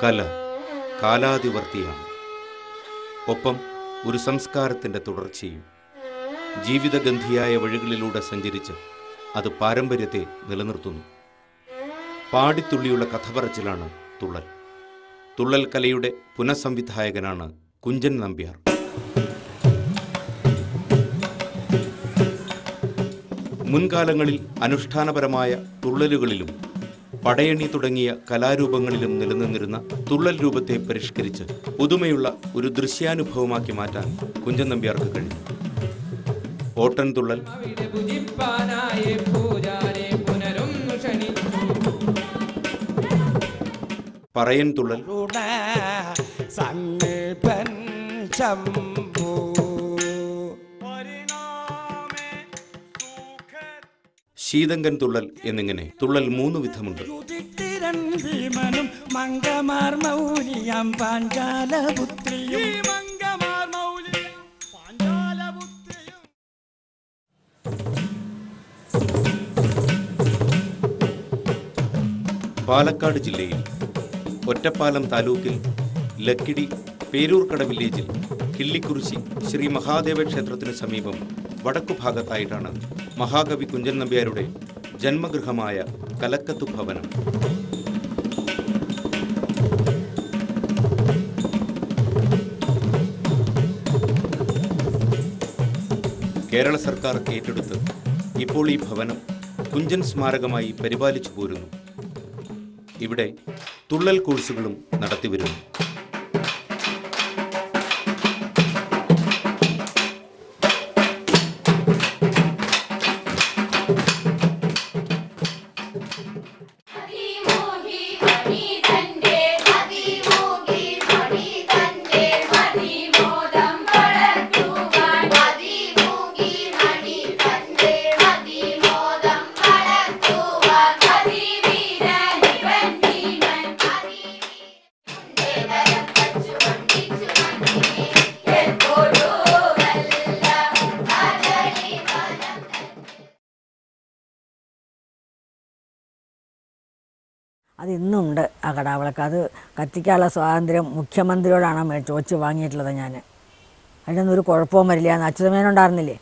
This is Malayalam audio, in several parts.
കല കാലാതിവർത്തിയാണ്. ഒപ്പം ഒരു സംസ്കാരത്തിൻ്റെ തുടർച്ചയും. ജീവിതഗന്ധിയായ വഴികളിലൂടെ സഞ്ചരിച്ച് അത് പാരമ്പര്യത്തെ നിലനിർത്തുന്നു. പാടിത്തുള്ളിയുള്ള കഥ പറച്ചിലാണ് തുള്ളൽ. തുള്ളൽ കലയുടെ പുനഃസംവിധായകനാണ് കുഞ്ചൻ നമ്പ്യാർ. മുൻകാലങ്ങളിൽ അനുഷ്ഠാനപരമായ തുള്ളലുകളിലും പടയണി തുടങ്ങിയ കലാരൂപങ്ങളിലും നിലനിന്നിരുന്ന തുള്ളൽ രൂപത്തെ പരിഷ്കരിച്ച് പുതുമയുള്ള ഒരു ദൃശ്യാനുഭവമാക്കി മാറ്റാൻ കുഞ്ചൻ നമ്പ്യാർക്ക് കഴിഞ്ഞു. ഓട്ടൻ തുള്ളൽ, പറയൻ തുള്ളൽ, ശീതങ്കൻ തുള്ളൽ എന്നിങ്ങനെ തുള്ളൽ 3 വിധമുണ്ട്. പാലക്കാട് ജില്ലയിൽ ഒറ്റപ്പാലം താലൂക്കിൽ ലക്കിടി പേരൂർക്കട വില്ലേജിൽ കിള്ളിക്കുറിശി ശ്രീ മഹാദേവ ക്ഷേത്രത്തിന് സമീപം വടക്കുഭാഗത്തായിട്ടാണ് മഹാകവി കുഞ്ചൻ നമ്പ്യാരുടെ ജന്മഗൃഹമായ കലക്കത്തു ഭവനം. കേരള സർക്കാർ ഏറ്റെടുത്ത് ഇപ്പോൾ ഈ ഭവനം കുഞ്ചൻ സ്മാരകമായി പരിപാലിച്ചു പോരുന്നു. ഇവിടെ തുള്ളൽ കോഴ്സുകളും നടത്തിവരുന്നു. അത് ഇന്നുണ്ട് ആ കടാവിളക്ക്. അത് കത്തിക്കാനുള്ള സ്വാതന്ത്ര്യം മുഖ്യമന്ത്രിയോടാണ് ചോദിച്ച് വാങ്ങിയിട്ടുള്ളത്. ഞാൻ അതിനൊന്നും ഒരു കുഴപ്പവും വരില്ല എന്ന് അച്യുതമേനോണ്ടായിരുന്നില്ലേ,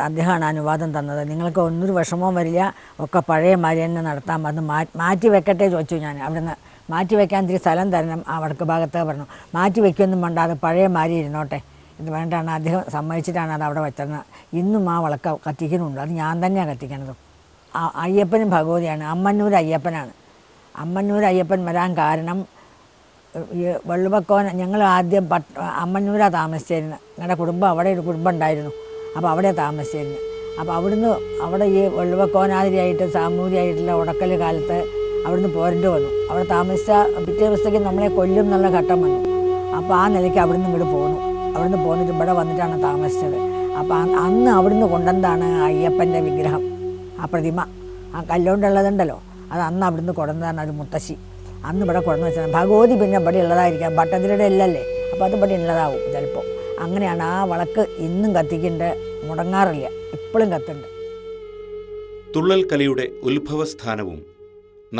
അദ്ദേഹമാണ് അനുവാദം തന്നത്. നിങ്ങൾക്ക് ഒന്നൊരു വിഷമവും വരില്ല, ഒക്കെ പഴയ മാതിരി തന്നെ നടത്താൻ. അത് മാറ്റി വെക്കട്ടെ ചോദിച്ചു ഞാൻ. അവിടെ നിന്ന് മാറ്റി വെക്കാൻ ഇത്തിരി സ്ഥലം തരണം ആ വടക്ക് ഭാഗത്ത് പറഞ്ഞു. മാറ്റി വെക്കൊന്നും വേണ്ട, അത് പഴയ മാതിരി ഇരുന്നോട്ടെ ഇത് വേണ്ടാണ് അദ്ദേഹം സമ്മതിച്ചിട്ടാണ് അത് അവിടെ വെച്ചത്. ഇന്നും ആ വിളക്ക് കത്തിക്കുന്നുണ്ട്. അത് ഞാൻ തന്നെയാണ് കത്തിക്കണതും. അയ്യപ്പനും ഭഗവതിയാണ്. അമ്മന്നൂർ അയ്യപ്പനാണ്. അമ്മന്നൂർ അയ്യപ്പൻ വരാൻ കാരണം ഈ വെള്ളുവക്കോൻ ഞങ്ങൾ ആദ്യം അമ്മന്നൂരാണ് താമസിച്ചിരുന്നത്. ഞങ്ങളുടെ കുടുംബം അവിടെ ഒരു കുടുംബം ഉണ്ടായിരുന്നു. അപ്പോൾ അവിടെ താമസിച്ചിരുന്നത്. അപ്പോൾ അവിടെ ഈ വെള്ളുവക്കോനാതിരിയായിട്ട് സാമൂതിരിയായിട്ടുള്ള ഉടക്കൽ കാലത്ത് അവിടുന്ന് പോരേണ്ടി വന്നു. അവിടെ താമസിച്ച പിറ്റേ ദിവസത്തേക്ക് നമ്മളെ കൊല്ലും എന്നുള്ള ഘട്ടം വന്നു. അപ്പോൾ ആ നിലയ്ക്ക് അവിടുന്ന് ഇങ്ങോട്ട് പോന്നു. അവിടുന്ന് പോന്നിട്ട് ഇവിടെ വന്നിട്ടാണ് താമസിച്ചത്. അപ്പോൾ അന്ന് അവിടുന്ന് കൊണ്ടുവന്നതാണ് അയ്യപ്പൻ്റെ വിഗ്രഹം, ആ പ്രതിമ, ആ കല്ലുകൊണ്ടുള്ളതുണ്ടല്ലോ, അത് അന്ന് അവിടുന്ന് കൊണ്ടുവന്നതാണ്. ഒരു മുത്തശ്ശി അന്ന് ഇവിടെ കൊണ്ടുവന്ന് വെച്ചത്. ഭഗവതി പിന്നെ ഇവിടെ ഉള്ളതായിരിക്കാം, ഭട്ടതിരുടെ ഇല്ലല്ലേ, അപ്പോൾ അത് ഇവിടെ ഉള്ളതാവും ചിലപ്പോൾ. അങ്ങനെയാണ് ആ വിളക്ക് ഇന്നും കത്തിക്കേണ്ട, മുടങ്ങാറില്ല, ഇപ്പോഴും കത്തുണ്ട്. തുള്ളൽ കലയുടെ ഉത്ഭവസ്ഥാനവും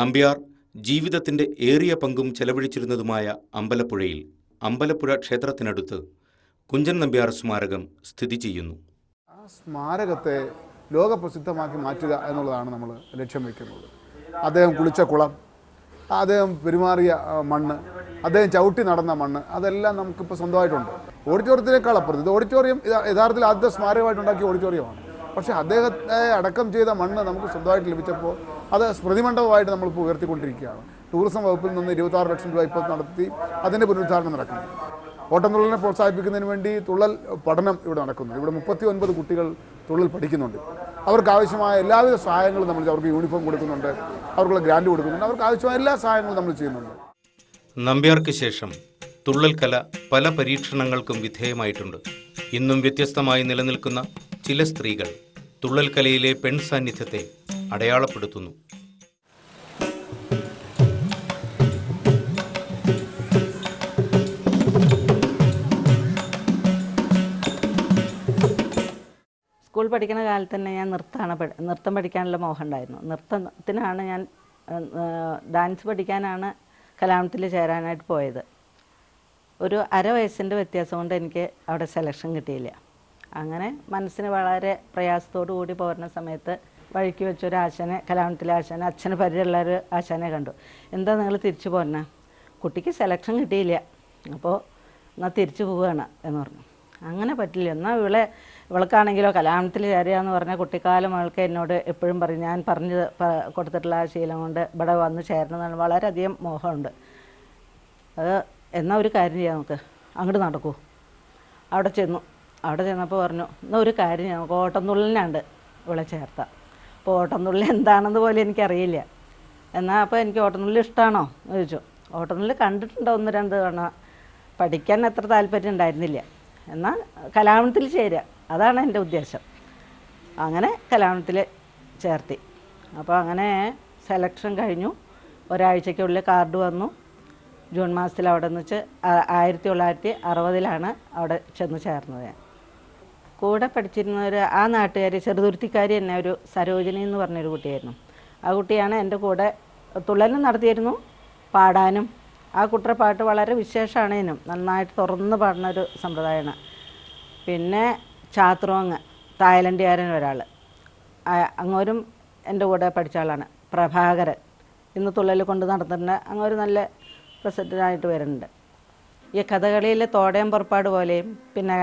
നമ്പ്യാർ ജീവിതത്തിൻ്റെ ഏറിയ പങ്കും ചെലവഴിച്ചിരുന്നതുമായ അമ്പലപ്പുഴയിൽ അമ്പലപ്പുഴ ക്ഷേത്രത്തിനടുത്ത് കുഞ്ചൻ നമ്പ്യാർ സ്മാരകം സ്ഥിതി ചെയ്യുന്നു. ആ സ്മാരകത്തെ ലോകപ്രസിദ്ധമാക്കി മാറ്റുക എന്നുള്ളതാണ് നമ്മൾ ലക്ഷ്യം വയ്ക്കുന്നത്. അദ്ദേഹം കുളിച്ച കുളം, അദ്ദേഹം പെരുമാറിയ മണ്ണ്, അദ്ദേഹം ചവിട്ടി നടന്ന മണ്ണ്, അതെല്ലാം നമുക്കിപ്പോൾ സ്വന്തമായിട്ടുണ്ട്. ഓഡിറ്റോറിയത്തിനേക്കാൾ അപ്പുറത്ത് ഇത് ഓഡിറ്റോറിയം യഥാർത്ഥത്തിൽ ആദ്യത്തെ സ്മാരകമായിട്ടുണ്ടാക്കിയ ഓഡിറ്റോറിയമാണ്. പക്ഷേ അദ്ദേഹത്തെ അടക്കം ചെയ്ത മണ്ണ് നമുക്ക് സ്വന്തമായിട്ട് ലഭിച്ചപ്പോൾ അത് സ്മൃതിമണ്ഡപമായിട്ട് നമ്മളിപ്പോൾ ഉയർത്തിക്കൊണ്ടിരിക്കുകയാണ്. ടൂറിസം വകുപ്പിൽ നിന്ന് 26 ലക്ഷം രൂപ ഇപ്പോൾ നടത്തി അതിൻ്റെ പുനരുദ്ധാരണം നടക്കുന്നു. ഓട്ടംതുള്ളലിനെ പ്രോത്സാഹിപ്പിക്കുന്നതിന് വേണ്ടി തുള്ളൽ പഠനം ഇവിടെ നടക്കുന്നു. ഇവിടെ 39 കുട്ടികൾ തുള്ളൽ പഠിക്കുന്നുണ്ട്. അവർക്ക് ആവശ്യമായ എല്ലാവിധ സഹായങ്ങളും നമ്മൾ, അവർക്ക് യൂണിഫോം കൊടുക്കുന്നുണ്ട്, അവർക്കുള്ള ഗ്രാൻഡ് കൊടുക്കുന്നുണ്ട്, അവർക്ക് ആവശ്യമായ എല്ലാ സഹായങ്ങളും നമ്മൾ ചെയ്യുന്നുണ്ട്. നമ്പ്യാർക്ക് ശേഷം തുള്ളൽ കല പല പരീക്ഷണങ്ങൾക്കും വിധേയമായിട്ടുണ്ട്. ഇന്നും വ്യത്യസ്തമായി നിലനിൽക്കുന്ന ചില സ്ത്രീകൾ തുള്ളൽ കലയിലെ പെൺ സാന്നിധ്യത്തെ അടയാളപ്പെടുത്തുന്നു. സ്കൂൾ പഠിക്കുന്ന കാലത്ത് തന്നെ ഞാൻ നൃത്തം പഠിക്കാനുള്ള മോഹം ഉണ്ടായിരുന്നു. നൃത്തത്തിനാണ് ഞാൻ ഡാൻസ് പഠിക്കാനാണ് കലാമത്തിൽ ചേരാനായിട്ട് പോയത്. ഒരു അര വയസ്സിൻ്റെ വ്യത്യാസം കൊണ്ട് എനിക്ക് അവിടെ സെലക്ഷൻ കിട്ടിയില്ല. അങ്ങനെ മനസ്സിന് വളരെ പ്രയാസത്തോടു കൂടി പോരുന്ന സമയത്ത് വഴിക്ക് വെച്ചൊരു ആശാനെ, കലാമത്തിലെ ആശാനെ, അച്ഛന് പരിചയമുള്ളൊരു ആശാനെ കണ്ടു. എന്താ നിങ്ങൾ തിരിച്ചു പോരണേ? കുട്ടിക്ക് സെലക്ഷൻ കിട്ടിയില്ല, അപ്പോൾ എന്നാൽ തിരിച്ചു പോവുകയാണ് എന്ന് പറഞ്ഞു. അങ്ങനെ പറ്റില്ല, എന്നാൽ ഇവൾക്കാണെങ്കിലോ കലാമത്തിൽ ചേരുകയെന്ന് പറഞ്ഞാൽ കുട്ടിക്കാലം അവൾക്ക് എന്നോട് എപ്പോഴും പറയും, ഞാൻ പറഞ്ഞു കൊടുത്തിട്ടുള്ള ആ ശീലം കൊണ്ട് ഇവിടെ വന്ന് ചേരണമെന്നാണ് വളരെയധികം മോഹമുണ്ട്. അത് എന്നാൽ ഒരു കാര്യം ചെയ്യാം, നമുക്ക് അങ്ങോട്ട് നടക്കൂ. അവിടെ ചെന്നപ്പോൾ പറഞ്ഞു, എന്നാൽ ഒരു കാര്യം ചെയ്യാം, നമുക്ക് ഓട്ടംതുള്ളലിനാണ്ട് ഇവളെ ചേർത്താം. അപ്പോൾ ഓട്ടംതുള്ളൽ എന്താണെന്ന് പോലും എനിക്കറിയില്ല. എന്നാൽ അപ്പോൾ എനിക്ക് ഓട്ടംതുള്ളൽ ഇഷ്ടമാണോ എന്ന് ചോദിച്ചു. ഓട്ടംതുള്ളൽ കണ്ടിട്ടുണ്ടോ 1-2 തവണ, പഠിക്കാൻ അത്ര താല്പര്യം ഉണ്ടായിരുന്നില്ല. എന്നാൽ കലാമത്തിൽ ചേരുക, അതാണ് എൻ്റെ ഉദ്ദേശം. അങ്ങനെ കലാമത്തിൽ ചേർത്തി. അപ്പോൾ അങ്ങനെ സെലക്ഷൻ കഴിഞ്ഞു. ഒരാഴ്ചയ്ക്കുള്ളിൽ കാർഡ് വന്നു. ജൂൺ മാസത്തിൽ അവിടെ നിന്ന് വെച്ച് 1960 അവിടെ ചെന്ന് ചേർന്നത്. ഞാൻ കൂടെ പഠിച്ചിരുന്നവർ ആ നാട്ടുകാർ ചെറുതുരുത്തിക്കാരി തന്നെ ഒരു സരോജിനി എന്ന് പറഞ്ഞൊരു കുട്ടിയായിരുന്നു. ആ കുട്ടിയാണ് എൻ്റെ കൂടെ തുള്ളലും നടത്തിയിരുന്നു, പാടാനും. ആ കുട്ടിയുടെ പാട്ട് വളരെ വിശേഷമാണേനും നന്നായിട്ട് തുറന്ന് പാടുന്ന ഒരു സമ്പ്രദായമാണ്. പിന്നെ ചാത്രോങ് തായ്ലൻഡുകാരൻ ഒരാൾ, അങ്ങോരും എൻ്റെ കൂടെ പഠിച്ച ആളാണ്. പ്രഭാകരൻ ഇന്ന് തുള്ളൽ കൊണ്ട് നടത്തുന്നുണ്ട്, അങ്ങൊരു നല്ല പ്രസിദ്ധനായിട്ട് വരുന്നുണ്ട്. ഈ കഥകളിയിൽ തോടയം പുറപ്പാട് പോലെയും പിന്നെ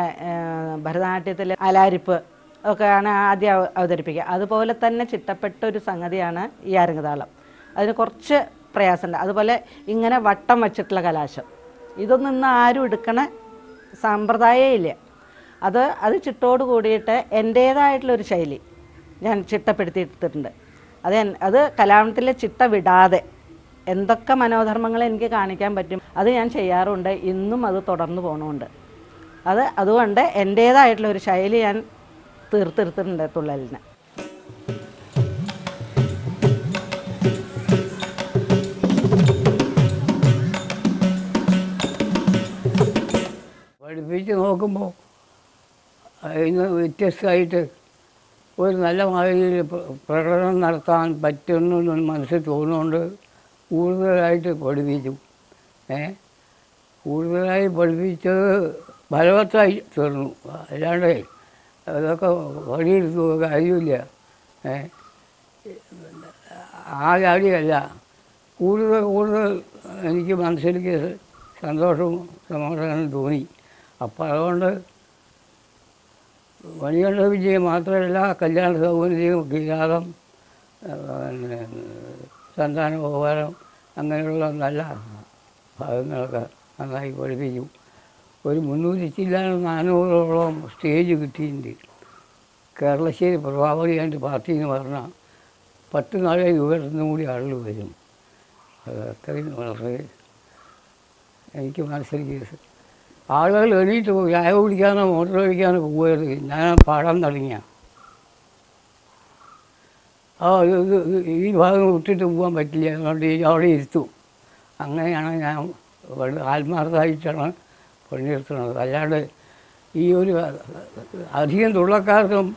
ഭരതനാട്യത്തിൽ അലാരിപ്പ് ഒക്കെയാണ് ആദ്യം അവതരിപ്പിക്കുക. അതുപോലെ തന്നെ ചിട്ടപ്പെട്ട ഒരു സംഗതിയാണ് ഈ അരങ്ങുതാളം. അതിന് കുറച്ച് പ്രയാസമുണ്ട്. അതുപോലെ ഇങ്ങനെ വട്ടം വച്ചിട്ടുള്ള കലാശം, ഇതൊന്നും ഇന്ന് ആരും എടുക്കണ സമ്പ്രദായമേ ഇല്ല. അത് ചിട്ടോട് കൂടിയിട്ട് എൻ്റേതായിട്ടുള്ളൊരു ശൈലി ഞാൻ ചിട്ടപ്പെടുത്തിയിട്ടുണ്ട്. അത് കലാമത്തിലെ ചിട്ട വിടാതെ എന്തൊക്കെ മനോധർമ്മങ്ങൾ എനിക്ക് കാണിക്കാൻ പറ്റും അത് ഞാൻ ചെയ്യാറുണ്ട്. ഇന്നും അത് തുടർന്ന് പോകണമുണ്ട്. അതുകൊണ്ട് എൻ്റേതായിട്ടുള്ളൊരു ശൈലി ഞാൻ തീർത്തെടുത്തിട്ടുണ്ട് തുള്ളലിന്. പഠിപ്പിച്ച് നോക്കുമ്പോൾ അതിന് വ്യത്യസ്തമായിട്ട് ഒരു നല്ല മാതിരിയിൽ പ്രകടനം നടത്താൻ പറ്റുന്നു മനസ്സിൽ തോന്നുന്നുകൊണ്ട് കൂടുതലായിട്ട് പഠിപ്പിച്ചു. കൂടുതലായി പഠിപ്പിച്ചത് ഫലവത്തായി തീർന്നു. അല്ലാണ്ട് അതൊക്കെ പണിയെടുത്തു കാര്യമില്ല. ആ കാര്യമല്ല, കൂടുതൽ എനിക്ക് മനസ്സിലേക്ക് സന്തോഷവും സമാധാനവും തോന്നി. അപ്പം അതുകൊണ്ട് മണികണ്ഠ വിജയം മാത്രമല്ല, കല്യാണ സൗകര്യം, കിരാതം, പിന്നെ സന്താനോപകാരം, അങ്ങനെയുള്ള നല്ല ഭാഗങ്ങളൊക്കെ നന്നായി പഠിപ്പിച്ചു. ഒരു 300-400ഓളം സ്റ്റേജ് കിട്ടിയിട്ടുണ്ട്. കേരളശ്ശേരി പ്രഭാവതിയായിട്ട് പാർട്ടി എന്ന് പറഞ്ഞാൽ 10 നാളെ യുവരത്തുനിന്നും കൂടി ആളുകൾ വരും. അത് അത്രയും വളരെ എനിക്ക് മനസ്സിലാക്കിയത്. ആളുകൾ എണീറ്റ് പോകും, ചായ കുടിക്കാനോ മോട്ടർ കഴിക്കാനോ പോകരുത്. ഞാൻ പാടാൻ തുടങ്ങിയ ഈ ഭാഗം വിട്ടിട്ട് പോകാൻ പറ്റില്ല, അതുകൊണ്ട് അവിടെ ഇരുത്തും. അങ്ങനെയാണ് ഞാൻ ആത്മാർത്ഥമായിട്ടാണ് പണിയെടുക്കുന്നത്. അല്ലാണ്ട് ഈ ഒരു അധികം തുള്ളക്കാർക്കും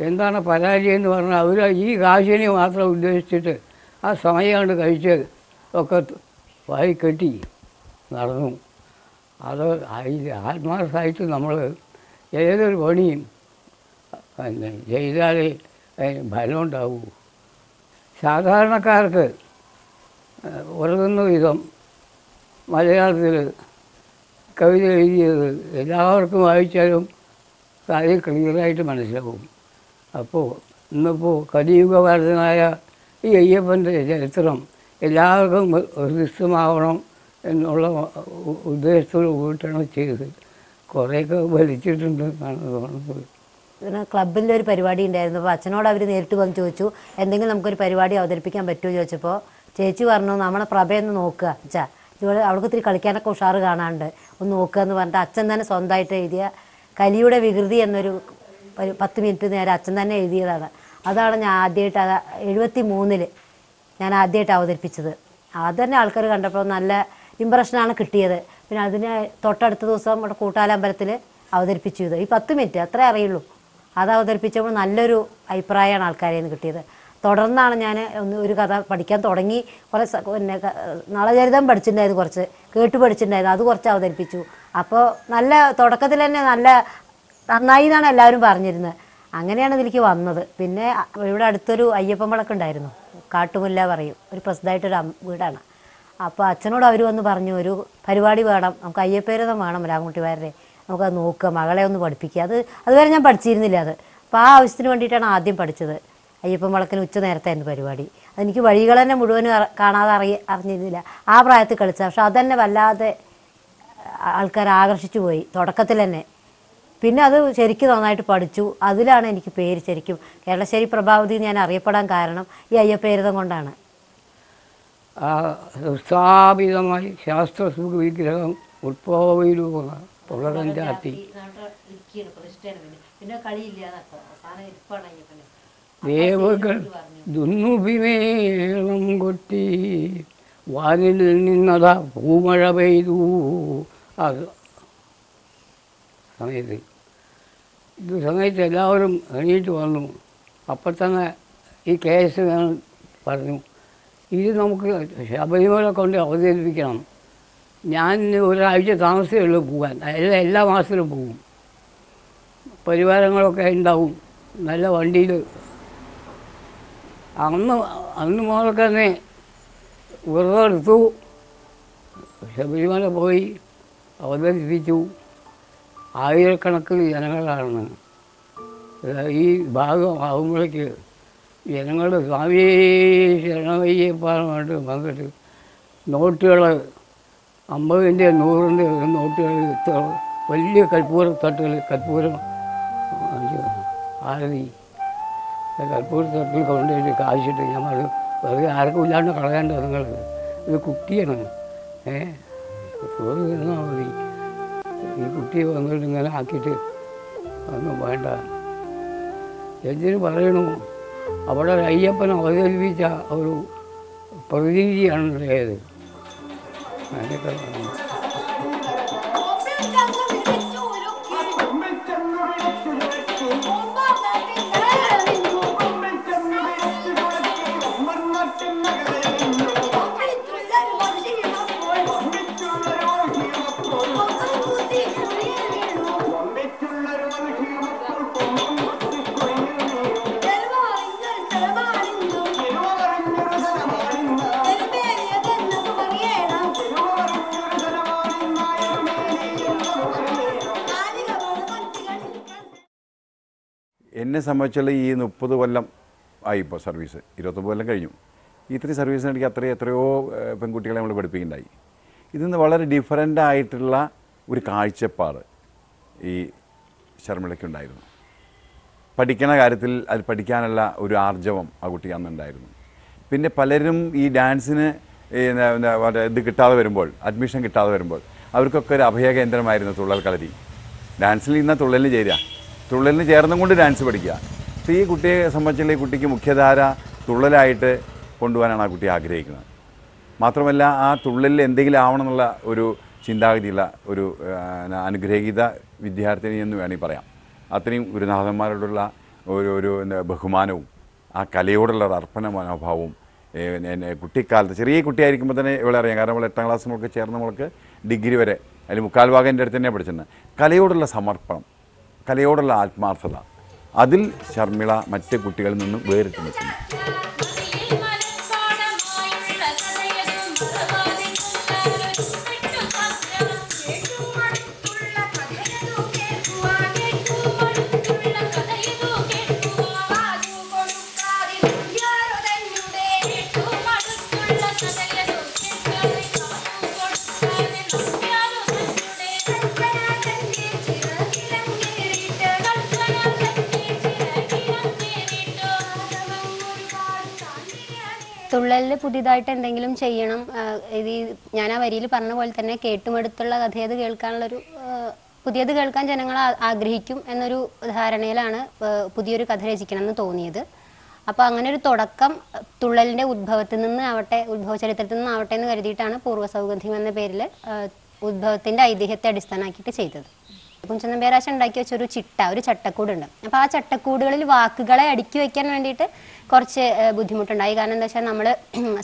എന്താണ് പരാജയം എന്ന് പറഞ്ഞാൽ അവർ ഈ കാശിനെ മാത്രം ഉദ്ദേശിച്ചിട്ട് ആ സമയം കഴിച്ച് ഒക്കെ വായി കെട്ടി നടന്നു. അത് ആത്മാർത്ഥമായിട്ട് നമ്മൾ ഏതൊരു പണിയും പിന്നെ ചെയ്താലേ അതിന് ഫലം ഉണ്ടാവൂ. സാധാരണക്കാർക്ക് ഉറങ്ങുന്ന വിധം മലയാളത്തിൽ കവിത എഴുതിയത് എല്ലാവർക്കും വായിച്ചാലും കാര്യം ക്ലിയറായിട്ട് മനസ്സിലാവും. അപ്പോൾ ഇന്നിപ്പോൾ കലിയുഗഭാരതനായ ഈ അയ്യപ്പൻ്റെ ചരിത്രം എല്ലാവർക്കും ഹൃദയസ്ഥമാവണം എന്നുള്ള ഉദ്ദേശത്തോട് കൂടിയിട്ടാണ് ചെയ്തത്. കുറേയൊക്കെ വലിച്ചിട്ടുണ്ട് എന്നാണ് തോന്നുന്നത്. പിന്നെ ക്ലബിൻ്റെ ഒരു പരിപാടി ഉണ്ടായിരുന്നു. അപ്പോൾ അച്ഛനോട് അവർ നേരിട്ട് വന്ന് ചോദിച്ചു, എന്തെങ്കിലും നമുക്കൊരു പരിപാടി അവതരിപ്പിക്കാൻ പറ്റുമോ ചോദിച്ചപ്പോൾ ചേച്ചി പറഞ്ഞു, നമ്മളെ പ്രഭയൊന്ന് നോക്കുക അച്ഛാ, ഇതുപോലെ അവൾക്ക് ഇത്തിരി കളിക്കാനൊക്കെ ഉഷാറ് കാണാണ്ട് ഒന്ന് നോക്കുക എന്ന് പറഞ്ഞിട്ട് അച്ഛൻ തന്നെ സ്വന്തമായിട്ട് എഴുതിയ കലിയുടെ വികൃതി എന്നൊരു 10 മിനിറ്റ് നേരം അച്ഛൻ തന്നെ എഴുതിയതാണ്. അതാണ് ഞാൻ ആദ്യമായിട്ട് 73 ഞാൻ ആദ്യമായിട്ട് അവതരിപ്പിച്ചത്. അത് തന്നെ ആൾക്കാർ കണ്ടപ്പോൾ നല്ല ഇമ്പ്രഷനാണ് കിട്ടിയത്. പിന്നെ അതിന് തൊട്ടടുത്ത ദിവസം നമ്മുടെ കൂട്ടാലമ്പലത്തിൽ അവതരിപ്പിച്ചു. ഇത് ഈ 10 മിനിറ്റ് അത്രേ അറിയുള്ളൂ. അത് അവതരിപ്പിച്ചപ്പോൾ നല്ലൊരു അഭിപ്രായമാണ് ആൾക്കാരിൽ നിന്ന് കിട്ടിയത്. തുടർന്നാണ് ഞാൻ ഒരു കഥ പഠിക്കാൻ തുടങ്ങി. കുറേ പിന്നെ നളചരിതം പഠിച്ചിട്ടുണ്ടായിരുന്നു, കുറച്ച് കേട്ട് പഠിച്ചിട്ടുണ്ടായിരുന്നു, അത് കുറച്ച് അവതരിപ്പിച്ചു. അപ്പോൾ നല്ല തുടക്കത്തിൽ തന്നെ നന്നായി എന്നാണ് എല്ലാവരും പറഞ്ഞിരുന്നത്. അങ്ങനെയാണ് ഇതിലേക്ക് വന്നത്. പിന്നെ ഇവിടെ അടുത്തൊരു അയ്യപ്പൻ വിളക്ക് ഉണ്ടായിരുന്നു, കാട്ടുമുല്ല പറയും, ഒരു പ്രസിദ്ധമായിട്ടൊരു വീടാണ്. അപ്പോൾ അച്ഛനോട് അവർ വന്ന് പറഞ്ഞു, ഒരു പരിപാടി വേണം, നമുക്ക് അയ്യപ്പേരതം വേണം രാമൻകുട്ടിമാരുടെ, നമുക്കത് നോക്കുക, മകളെ ഒന്ന് പഠിപ്പിക്കുക. അതുവരെ ഞാൻ പഠിച്ചിരുന്നില്ല അത്. അപ്പോൾ ആ ആവശ്യത്തിന് വേണ്ടിയിട്ടാണ് ആദ്യം പഠിച്ചത്. അയ്യപ്പൻ വിളക്കിന് ഉച്ച നേരത്തായിരുന്നു പരിപാടി. അതെനിക്ക് വഴികൾ തന്നെ മുഴുവനും കാണാതെ അറിഞ്ഞിരുന്നില്ല, ആ പ്രായത്തിൽ കളിച്ച. പക്ഷെ അതന്നെ വല്ലാതെ ആൾക്കാർ ആകർഷിച്ചു പോയി തുടക്കത്തിൽ തന്നെ. പിന്നെ അത് ശരിക്കും നന്നായിട്ട് പഠിച്ചു. അതിലാണ് എനിക്ക് പേര് ശരിക്കും കേരളശ്ശേരി പ്രഭാവതി ഞാൻ അറിയപ്പെടാൻ കാരണം ഈ അയ്യപ്പേരതം കൊണ്ടാണ്. സ്ഥാപിതമായി ശാസ്ത്രസുഖ വിഗ്രഹം ഉത്ഭവയിലൂടെ തുടരൻ്റെ അത്തി ദേവകൾ ദുന്നുഭിമേളം കൊട്ടി വാനിൽ നിന്നതാ പൂമഴ പെയ്തു. അത് സമയത്ത് എല്ലാവരും എണീറ്റ് വന്നു. അപ്പം തന്നെ ഈ കേസ് ഞാൻ പറഞ്ഞു, ഇത് നമുക്ക് ശബരിമല കൊണ്ട് അവതരിപ്പിക്കണം. ഞാൻ ഒരാഴ്ച താമസമേ ഉള്ളൂ പോകാൻ, എല്ലാ മാസത്തിലും പോകും, പരിവാരങ്ങളൊക്കെ ഉണ്ടാവും, നല്ല വണ്ടിയിൽ. അന്ന് മുതൽ തന്നെ വെറുതെ എടുത്തു, ശബരിമല പോയി അവതരിപ്പിച്ചു. ആയിരക്കണക്കിന് ജനങ്ങളാണ്. ഈ ഭാഗം ആകുമ്പോഴേക്ക് ജനങ്ങൾ സ്വാമി ശരണമയ്യപ്പാടുമായിട്ട് വന്നിട്ട് നോട്ടുകൾ 50-ൻ്റെ 100-ൻ്റെ നോട്ടുകൾ വലിയ കർപ്പൂരം ആരതി കർപ്പൂരത്തട്ടിൽ കൊണ്ടുപോയിട്ട് കാശിട്ട് ഞാൻ പറഞ്ഞു, വെറുതെ ആർക്കും ഇല്ലാണ്ട് കളയാണ്ട് നിങ്ങൾ, ഇത് കുട്ടിയാണ്, ചോറ് തിന്നാൽ മതി, ഈ കുട്ടിയെ വന്നിട്ട് ഇങ്ങനെ ആക്കിയിട്ട് ഒന്നും വേണ്ട. എന്തിനു പറയണു, അവിടെ ഒരു അയ്യപ്പൻ അവതരിപ്പിച്ച ഒരു പ്രതിനിധിയാണ് ഉണ്ടായത്. അതിനൊക്കെ എന്നെ സംബന്ധിച്ചുള്ള ഈ 30 കൊല്ലം ആയി, ഇപ്പോൾ സർവീസ് 29 കൊല്ലം കഴിഞ്ഞു. ഇത്രയും സർവീസിനിടയ്ക്ക് എത്രയോ പെൺകുട്ടികളെ നമ്മൾ പഠിപ്പിക്കുന്നുണ്ടായി. ഇതിൽ നിന്ന് വളരെ ഡിഫറൻ്റ് ആയിട്ടുള്ള ഒരു കാഴ്ചപ്പാട് ഈ ശർമ്മിളയ്ക്കുണ്ടായിരുന്നു. പഠിക്കണ കാര്യത്തിൽ അത് പഠിക്കാനുള്ള ഒരു ആർജവം ആ കുട്ടിക്ക് അന്നുണ്ടായിരുന്നു. പിന്നെ പലരും ഈ ഡാൻസിന് ഇത് കിട്ടാതെ വരുമ്പോൾ, അഡ്മിഷൻ കിട്ടാതെ വരുമ്പോൾ അവർക്കൊക്കെ ഒരു അഭയകേന്ദ്രമായിരുന്നു തുള്ളൽ കളരി. ഡാൻസിൽ നിന്ന് തുള്ളലിന് ചേരുക, തുള്ളലിന് ചേർന്നും കൊണ്ട് ഡാൻസ് പഠിക്കുക. അപ്പോൾ ഈ കുട്ടിയെ സംബന്ധിച്ചുള്ള ഈ കുട്ടിക്ക് മുഖ്യധാര തുള്ളലായിട്ട് കൊണ്ടുപോകാനാണ് ആ കുട്ടി ആഗ്രഹിക്കുന്നത്. മാത്രമല്ല ആ തുള്ളലിൽ എന്തെങ്കിലും ആവണം എന്നുള്ള ഒരു ചിന്താഗതിയുള്ള ഒരു അനുഗ്രഹീത വിദ്യാർത്ഥിനി എന്ന് വേണമെങ്കിൽ പറയാം. അത്രയും ഗുരുനാഥന്മാരോടുള്ള ഒരു ബഹുമാനവും ആ കലയോടുള്ള ഒരു അർപ്പണ മനോഭാവവും കുട്ടിക്കാലത്ത് ചെറിയ കുട്ടിയായിരിക്കുമ്പോൾ തന്നെ ഇവിടെ അറിയാം. കാരണം നമ്മൾ 8ാം ക്ലാസ് നമ്മൾക്ക് ചേർന്ന് നമ്മൾക്ക് ഡിഗ്രി വരെ അതിൽ 3/4 ഭാഗം എൻ്റെ അടുത്ത് തന്നെ പഠിച്ചിട്ടുണ്ട്. കലയോടുള്ള സമർപ്പണം, കലയോടുള്ള ആത്മാർത്ഥത, അതിൽ ശർമ്മിള മറ്റ് കുട്ടികളിൽ നിന്നും വേറിട്ട് നിൽക്കുന്നു. തുള്ളലിൽ പുതിയതായിട്ട് എന്തെങ്കിലും ചെയ്യണം. ഇത് ഞാൻ ആ വരിയിൽ പറഞ്ഞ പോലെ തന്നെ കേട്ടുമടുത്തുള്ള കഥയത് കേൾക്കാനുള്ളൊരു പുതിയത് കേൾക്കാൻ ജനങ്ങൾ ആഗ്രഹിക്കും എന്നൊരു ധാരണയിലാണ് പുതിയൊരു കഥ രചിക്കണം എന്ന് തോന്നിയത്. അപ്പോൾ അങ്ങനെ ഒരു തുടക്കം തുള്ളലിൻ്റെ ഉദ്ഭവത്തിൽ നിന്ന് ആവട്ടെ, ഉദ്ഭവ ചരിത്രത്തിൽ നിന്നാവട്ടെ എന്ന് കരുതിയിട്ടാണ് പൂർവ്വസൗഗന്ധികം എന്ന പേരിൽ ഉദ്ഭവത്തിൻ്റെ ഐതിഹ്യത്തെ അടിസ്ഥാനമാക്കിയിട്ട് ചെയ്തത്. കുഞ്ചൻ നമ്പ്യാരാശാൻ ഉണ്ടാക്കി വെച്ചൊരു ഒരു ചട്ടക്കൂടുണ്ട്. അപ്പോൾ ആ ചട്ടക്കൂടുകളിൽ വാക്കുകളെ അടുക്കി വയ്ക്കാൻ വേണ്ടിയിട്ട് കുറച്ച് ബുദ്ധിമുട്ടുണ്ടായി. കാരണം എന്താ വെച്ചാൽ നമ്മൾ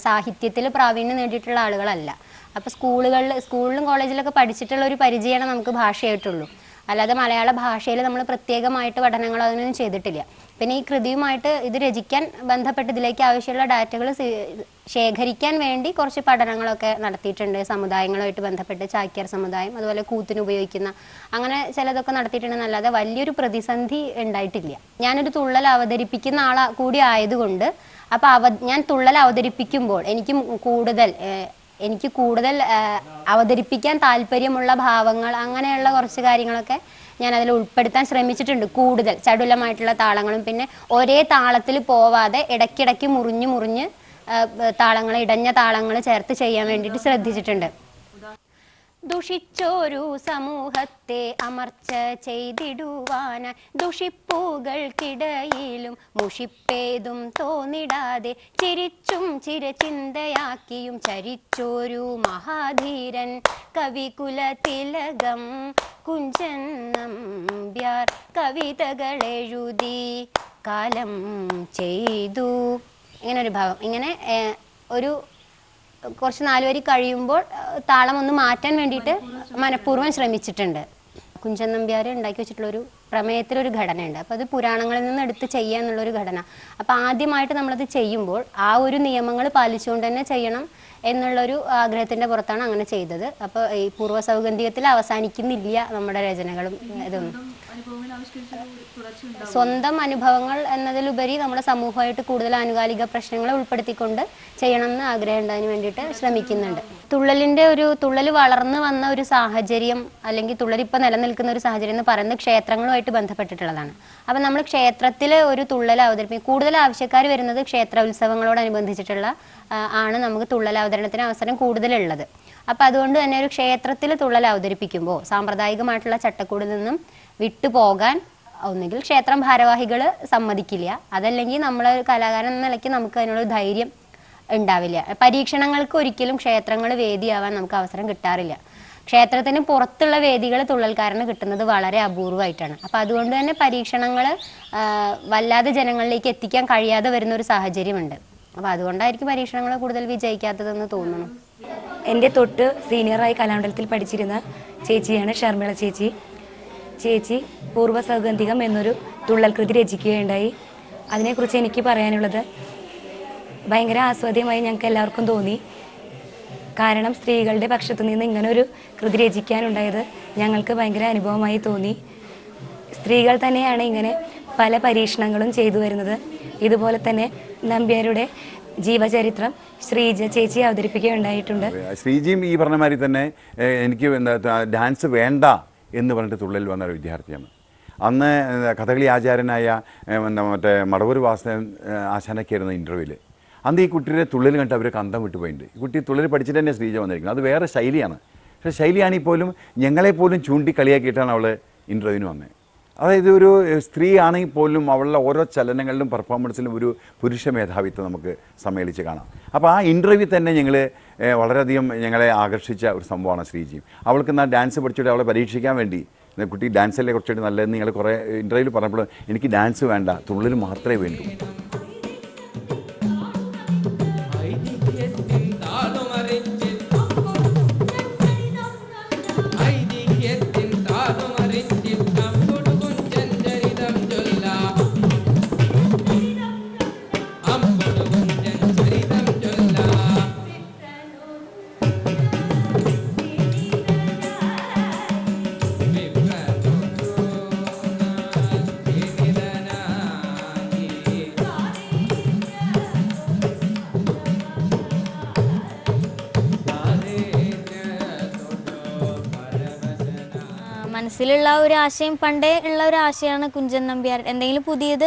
സാഹിത്യത്തിൽ പ്രാവീണ്യം നേടിയിട്ടുള്ള ആളുകളല്ല. അപ്പോൾ സ്കൂളിലും കോളേജിലൊക്കെ പഠിച്ചിട്ടുള്ള ഒരു പരിചയമാണ് നമുക്ക് ഭാഷയായിട്ടുള്ളൂ. അല്ലാതെ മലയാള ഭാഷയിൽ നമ്മൾ പ്രത്യേകമായിട്ട് പഠനങ്ങൾ അതിനൊന്നും ചെയ്തിട്ടില്ല. പിന്നെ ഈ കൃതിയുമായിട്ട് ഇത് രചിക്കാൻ ബന്ധപ്പെട്ട് ഇതിലേക്ക് ആവശ്യമുള്ള ഡാറ്റകൾ ശേഖരിക്കാൻ വേണ്ടി കുറച്ച് പഠനങ്ങളൊക്കെ നടത്തിയിട്ടുണ്ട്. സമുദായങ്ങളുമായിട്ട് ബന്ധപ്പെട്ട് ചാക്യാർ സമുദായം, അതുപോലെ കൂത്തിന് ഉപയോഗിക്കുന്ന അങ്ങനെ ചിലതൊക്കെ നടത്തിയിട്ടുണ്ടെന്നല്ലാതെ വലിയൊരു പ്രതിസന്ധി ഉണ്ടായിട്ടില്ല. ഞാനൊരു തുള്ളൽ അവതരിപ്പിക്കുന്ന കൂടി ആയതുകൊണ്ട് അപ്പോൾ ഞാൻ തുള്ളൽ അവതരിപ്പിക്കുമ്പോൾ എനിക്ക് കൂടുതൽ അവതരിപ്പിക്കാൻ താല്പര്യമുള്ള ഭാവങ്ങൾ അങ്ങനെയുള്ള കുറച്ച് കാര്യങ്ങളൊക്കെ ഞാൻ അതിൽ ഉൾപ്പെടുത്താൻ ശ്രമിച്ചിട്ടുണ്ട്. കൂടുതൽ ചടുലമായിട്ടുള്ള താളങ്ങളും പിന്നെ ഒരേ താളത്തിൽ പോവാതെ ഇടയ്ക്കിടയ്ക്ക് മുറിഞ്ഞ് താളങ്ങൾ, ഇടഞ്ഞ താളങ്ങൾ ചേർത്ത് ചെയ്യാൻ വേണ്ടിയിട്ട് ശ്രദ്ധിച്ചിട്ടുണ്ട്. ദുഷിച്ചോരു സമൂഹത്തെ അമർച്ച ചെയ്തിടുവാൻ ദുഷിപ്പുകൾക്കിടയിലും മുഷിപ്പേതും തോന്നിടാതെ ചിരിച്ചും ചിരചിന്തയാക്കിയും ചരിച്ചോരു മഹാധീരൻ കവികുലതിലകം കുഞ്ചൻ നമ്പ്യാർ കവിതകളെഴുതി കാലം ചെയ്തു. ഇങ്ങനൊരു ഭാവം, ഇങ്ങനെ ഒരു കുറച്ച് 4 വരി കഴിയുമ്പോൾ താളം ഒന്ന് മാറ്റാൻ വേണ്ടിയിട്ട് മനഃപൂർവ്വം ശ്രമിച്ചിട്ടുണ്ട്. കുഞ്ചൻ നമ്പ്യാർ ഉണ്ടാക്കി വെച്ചിട്ടുള്ളൊരു പ്രമേയത്തിലൊരു ഘടനയുണ്ട്. അപ്പോൾ അത് പുരാണങ്ങളിൽ നിന്ന് എടുത്ത് ചെയ്യുക എന്നുള്ളൊരു ഘടന. അപ്പോൾ ആദ്യമായിട്ട് നമ്മളത് ചെയ്യുമ്പോൾ ആ ഒരു നിയമങ്ങൾ പാലിച്ചുകൊണ്ട് തന്നെ ചെയ്യണം എന്നുള്ളൊരു ആഗ്രഹത്തിൻ്റെ പുറത്താണ് അങ്ങനെ ചെയ്തത്. അപ്പോൾ ഈ പൂർവ്വസൗഗന്ധികത്തിൽ അവസാനിക്കുന്നില്ല നമ്മുടെ രചനകളും ഇതൊന്നും. സ്വന്തം അനുഭവങ്ങൾ എന്നതിലുപരി നമ്മുടെ സമൂഹമായിട്ട് കൂടുതൽ ആനുകാലിക പ്രശ്നങ്ങളെ ഉൾപ്പെടുത്തിക്കൊണ്ട് ചെയ്യണമെന്ന് ആഗ്രഹം ഉണ്ടായതിന് വേണ്ടിയിട്ട് ശ്രമിക്കുന്നുണ്ട്. തുള്ളൽ വളർന്നു വന്ന ഒരു സാഹചര്യം അല്ലെങ്കിൽ തുള്ളൽ ഇപ്പോൾ നിലനിൽക്കുന്ന ഒരു സാഹചര്യം എന്ന് പറയുന്നത് ക്ഷേത്രങ്ങളുമായിട്ട് ബന്ധപ്പെട്ടിട്ടുള്ളതാണ്. അപ്പം നമ്മൾ ക്ഷേത്രത്തിൽ ഒരു തുള്ളൽ അവതരിപ്പിക്കും. കൂടുതൽ ആവശ്യക്കാർ വരുന്നത് ക്ഷേത്ര ഉത്സവങ്ങളോടനുബന്ധിച്ചിട്ടുള്ള ആണ് നമുക്ക് തുള്ളൽ അവതരണത്തിന് അവസരം കൂടുതലുള്ളത്. അപ്പം അതുകൊണ്ട് തന്നെ ഒരു ക്ഷേത്രത്തിൽ തുള്ളൽ അവതരിപ്പിക്കുമ്പോൾ സാമ്പ്രദായികമായിട്ടുള്ള ചട്ടക്കൂടിൽ നിന്നും വിട്ടുപോകാൻ ഒന്നുകിൽ ക്ഷേത്രം ഭാരവാഹികൾ സമ്മതിക്കില്ല, അതല്ലെങ്കിൽ നമ്മൾ കലാകാരൻ എന്ന നിലയ്ക്ക് നമുക്ക് അതിനുള്ള ധൈര്യം ഉണ്ടാവില്ല. പരീക്ഷണങ്ങൾക്ക് ഒരിക്കലും ക്ഷേത്രങ്ങൾ വേദിയാവാൻ നമുക്ക് അവസരം കിട്ടാറില്ല. ക്ഷേത്രത്തിന് പുറത്തുള്ള വേദികൾ തുള്ളൽക്കാരന് കിട്ടുന്നത് വളരെ അപൂർവമായിട്ടാണ്. അപ്പോൾ അതുകൊണ്ട് തന്നെ പരീക്ഷണങ്ങൾ വല്ലാതെ ജനങ്ങളിലേക്ക് എത്തിക്കാൻ കഴിയാതെ വരുന്ന ഒരു സാഹചര്യമുണ്ട്. അപ്പോൾ അതുകൊണ്ടായിരിക്കും പരീക്ഷണങ്ങൾ കൂടുതൽ വിജയിക്കാത്തതെന്ന് തോന്നുന്നു. എൻ്റെ തൊട്ട് സീനിയറായി കലാമണ്ഡലത്തിൽ പഠിച്ചിരുന്ന ചേച്ചിയാണ് ഷർമിള ചേച്ചി. ചേച്ചി പൂർവ്വസൗഗന്ധികം എന്നൊരു തുള്ളൽ കൃതി രചിക്കുകയുണ്ടായി. അതിനെക്കുറിച്ച് എനിക്ക് പറയാനുള്ളത് ഭയങ്കര ആസ്വാദ്യമായി ഞങ്ങൾക്ക് എല്ലാവർക്കും തോന്നി. കാരണം സ്ത്രീകളുടെ പക്ഷത്തു നിന്ന് ഇങ്ങനൊരു കൃതി രചിക്കാനുണ്ടായത് ഞങ്ങൾക്ക് ഭയങ്കര അനുഭവമായി തോന്നി. സ്ത്രീകൾ തന്നെയാണ് ഇങ്ങനെ പല പരീക്ഷണങ്ങളും ചെയ്തു വരുന്നത്. ഇതുപോലെ തന്നെ നമ്പ്യാരുടെ ജീവചരിത്രം ശ്രീജ ചേച്ചി അവതരിപ്പിക്കുകയുണ്ടായിട്ടുണ്ട്. ശ്രീജിയും ഈ പറഞ്ഞ മാതിരി തന്നെ എനിക്ക് ഡാൻസ് വേണ്ട എന്ന് പറഞ്ഞിട്ട് തുള്ളൽ വന്ന ഒരു വിദ്യാർത്ഥിയാണ്. അന്ന് കഥകളി ആചാര്യനായ മറ്റേ മടവൂർ വാസൻ ആശാനൊക്കെയായിരുന്നു ഇൻ്റർവ്യൂവിൽ. അന്ന് ഈ കുട്ടിയുടെ തുള്ളൽ കണ്ടിട്ട് അവരൊക്കെ അന്തം വിട്ടുപോയിട്ടുണ്ട്. ഈ കുട്ടി തുള്ളൽ പഠിച്ചിട്ട് തന്നെ ശ്രീജ വന്നിരിക്കുന്നത്. അത് വേറെ ശൈലിയാണ്. പക്ഷേ ശൈലിയാണെങ്കിൽ പോലും ഞങ്ങളെപ്പോലും ചൂണ്ടി കളിയാക്കിയിട്ടാണ് അവൾ ഇൻ്റർവ്യൂവിന് വന്നത്. അതായത് ഒരു സ്ത്രീ ആണെങ്കിൽ പോലും അവളുടെ ഓരോ ചലനങ്ങളിലും പെർഫോമൻസിലും ഒരു പുരുഷ മേധാവിത്വം നമുക്ക് സമ്മേളിച്ച് കാണാം. അപ്പോൾ ആ ഇൻ്റർവ്യൂ തന്നെ വളരെയധികം ഞങ്ങളെ ആകർഷിച്ച ഒരു സംഭവമാണ് ശ്രീജി. അവൾക്ക് എന്നാൽ ഡാൻസ് പഠിച്ചിട്ട് അവളെ പരീക്ഷിക്കാൻ വേണ്ടി കുട്ടി ഡാൻസല്ലേ കുറച്ചുകൂടി നല്ലതെന്ന് നിങ്ങൾ കുറേ ഇൻ്റർവ്യൂവിൽ പറഞ്ഞപ്പോൾ എനിക്ക് ഡാൻസ് വേണ്ട, തുള്ളൽ മാത്രമേ വേണ്ടൂ. മനസ്സിലുള്ള ഒരു ആശയം പണ്ടേ ഉള്ള ഒരു ആശയമാണ് കുഞ്ചൻ നമ്പ്യാർ. എന്തെങ്കിലും പുതിയത്